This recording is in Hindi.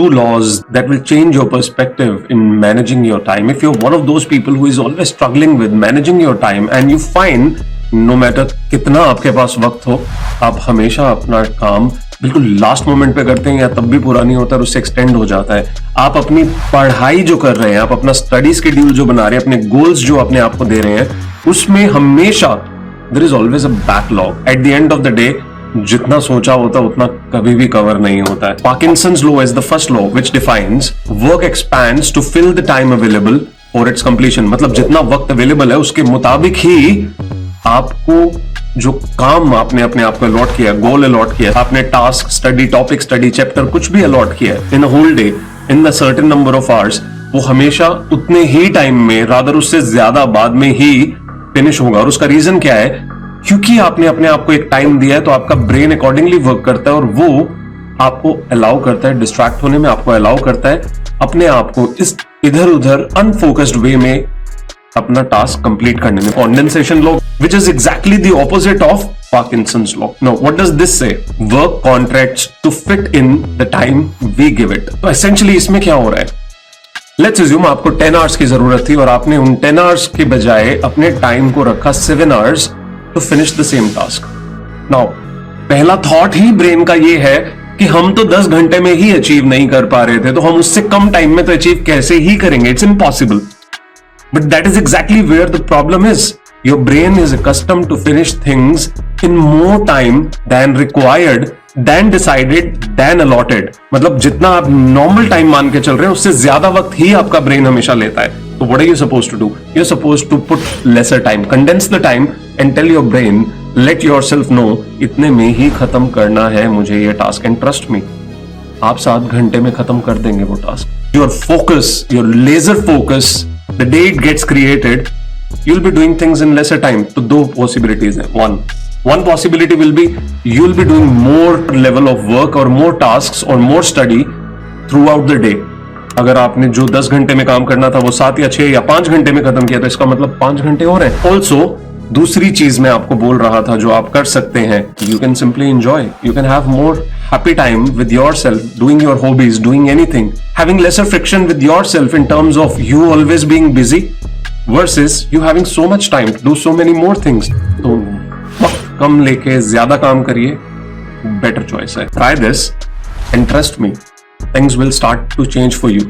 two laws that will change your perspective in managing your time. If you're one of those people who is always struggling with managing your time and you find no matter कितना आपके पास वक्त हो, आप हमेशा अपना काम बिल्कुल लास्ट मोमेंट पे करते हैं या तब भी पूरा नहीं होता और उससे एक्सटेंड हो जाता है। आप अपनी पढ़ाई जो कर रहे हैं, आप अपना स्टडी शेड्यूल जो बना रहे हैं, अपने गोल्स जो अपने आप को दे रहे हैं, उसमें हमेशा there is always a backlog. At the end of the day जितना सोचा होता उतना कभी भी कवर नहीं होता है। Parkinson's law is the first law which defines work expands to fill the time available for its completion. मतलब जितना वक्त अवेलेबल है उसके मुताबिक ही आपको जो काम आपने अपने आप को अलॉट किया, गोल अलॉट किया, आपने task, study topic, study chapter कुछ भी अलॉट किया in a whole day in the certain number of hours, वो हमेशा उतने ही टाइम में रादर उससे ज्यादा बाद में ही फिनिश होगा। और उसका रीजन क्या है? क्योंकि आपने अपने आप को एक टाइम दिया है तो आपका ब्रेन अकॉर्डिंगली वर्क करता है और वो आपको अलाउ करता है डिस्ट्रैक्ट होने में, आपको अलाउ करता है अपने आप को इस इधर उधर अनफोकस्ड वे में अपना टास्क कंप्लीट करने में। Condensation law which is exactly the opposite of Parkinson's law. Now what does this say? Work contracts to fit in the time we give it. तो essentially इसमें क्या हो रहा है? Let's assume आपको 10 hours की जरूरत थी और आपने उन 10 hours के बजाय अपने टाइम को रखा 7 hours to finish the same task. Now पहला थॉट ही ब्रेन का ये है कि हम तो 10 घंटे में ही अचीव नहीं कर पा रहे थे, तो हम उससे कम टाइम में तो अचीव कैसे ही करेंगे? It's impossible. But that is exactly where the problem is. Your brain is accustomed to finish things in more time than required, than decided, than allotted. मतलब जितना आप नॉर्मल टाइम मान के चल रहे हैं उससे ज्यादा वक्त ही आपका ब्रेन हमेशा लेता है। तो what are you supposed to do? You're supposed to put lesser time, condense the time and tell your brain, let yourself know इतने में ही खत्म करना है मुझे ये टास्क। And trust me, आप 7 घंटे में खत्म कर देंगे वो task. Your focus, your laser focus, the day it gets created, you'll be doing things in lesser time. तो दो possibilities हैं। One possibility will be you'll be doing more level of work or more tasks or more study throughout the day. अगर आपने जो 10 घंटे में काम करना था वो 7 या 6 या 5 घंटे में खत्म किया तो इसका मतलब 5 घंटे और है। Also दूसरी चीज मैं आपको बोल रहा था जो आप कर सकते हैं, you can simply enjoy, you can have more happy time with yourself, doing your hobbies, doing anything, having lesser friction with yourself in terms of you always being busy versus you having so much time to do so many more things. तो वक्त कम लेके ज्यादा काम करिए, better choice है। Try this and trust me, things will start to change for you.